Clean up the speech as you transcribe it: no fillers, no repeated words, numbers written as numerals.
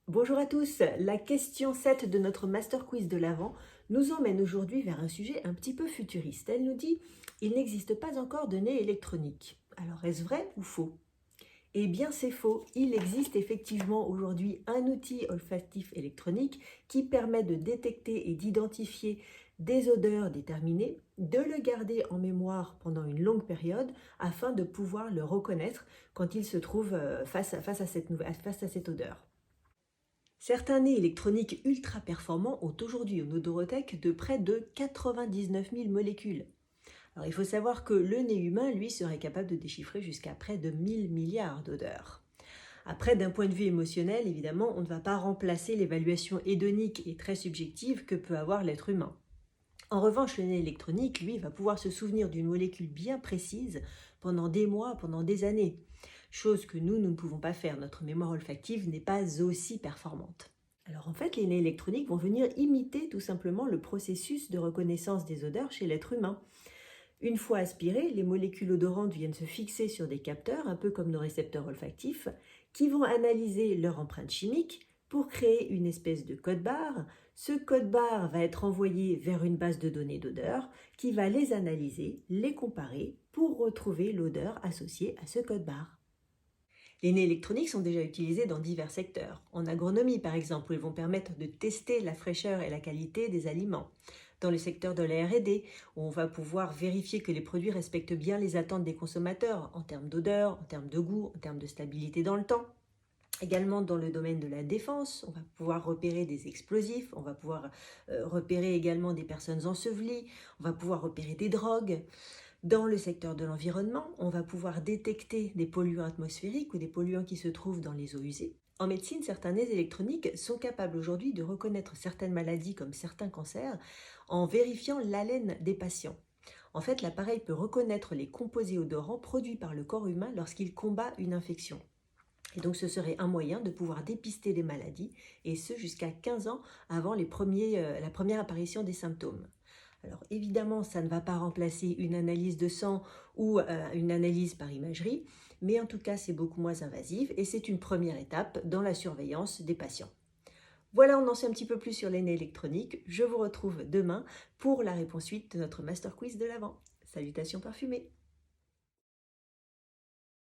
Bonjour à tous, la question 7 de notre Master Quiz de l'Avent nous emmène aujourd'hui vers un sujet un petit peu futuriste. Elle nous dit « Il n'existe pas encore de nez électronique ». Alors est-ce vrai ou faux? Eh bien c'est faux, il existe effectivement aujourd'hui un outil olfactif électronique qui permet de détecter et d'identifier des odeurs déterminées, de le garder en mémoire pendant une longue période afin de pouvoir le reconnaître quand il se trouve face à cette odeur. Certains nez électroniques ultra performants ont aujourd'hui une odorothèque de près de 99 000 molécules. Alors il faut savoir que le nez humain, lui, serait capable de déchiffrer jusqu'à près de 1000 milliards d'odeurs. Après, d'un point de vue émotionnel, évidemment, on ne va pas remplacer l'évaluation hédonique et très subjective que peut avoir l'être humain. En revanche, le nez électronique, lui, va pouvoir se souvenir d'une molécule bien précise pendant des mois, pendant des années. Chose que nous ne pouvons pas faire. Notre mémoire olfactive n'est pas aussi performante. Alors en fait, les nez électroniques vont venir imiter tout simplement le processus de reconnaissance des odeurs chez l'être humain. Une fois aspirées, les molécules odorantes viennent se fixer sur des capteurs, un peu comme nos récepteurs olfactifs, qui vont analyser leur empreinte chimique pour créer une espèce de code-barre. Ce code-barre va être envoyé vers une base de données d'odeurs qui va les analyser, les comparer pour retrouver l'odeur associée à ce code-barre. Les nez électroniques sont déjà utilisés dans divers secteurs. En agronomie, par exemple, où ils vont permettre de tester la fraîcheur et la qualité des aliments. Dans le secteur de la R&D, où on va pouvoir vérifier que les produits respectent bien les attentes des consommateurs en termes d'odeur, en termes de goût, en termes de stabilité dans le temps. Également dans le domaine de la défense, on va pouvoir repérer des explosifs, on va pouvoir repérer également des personnes ensevelies, on va pouvoir repérer des drogues. Dans le secteur de l'environnement, on va pouvoir détecter des polluants atmosphériques ou des polluants qui se trouvent dans les eaux usées. En médecine, certains nez électroniques sont capables aujourd'hui de reconnaître certaines maladies comme certains cancers en vérifiant l'haleine des patients. En fait, l'appareil peut reconnaître les composés odorants produits par le corps humain lorsqu'il combat une infection. Et donc ce serait un moyen de pouvoir dépister les maladies, et ce jusqu'à 15 ans avant la première apparition des symptômes. Alors évidemment, ça ne va pas remplacer une analyse de sang ou une analyse par imagerie, mais en tout cas, c'est beaucoup moins invasif et c'est une première étape dans la surveillance des patients. Voilà, on en sait un petit peu plus sur les nez électroniques. Je vous retrouve demain pour la réponse 8 de notre Master Quiz de l'Avent. Salutations parfumées!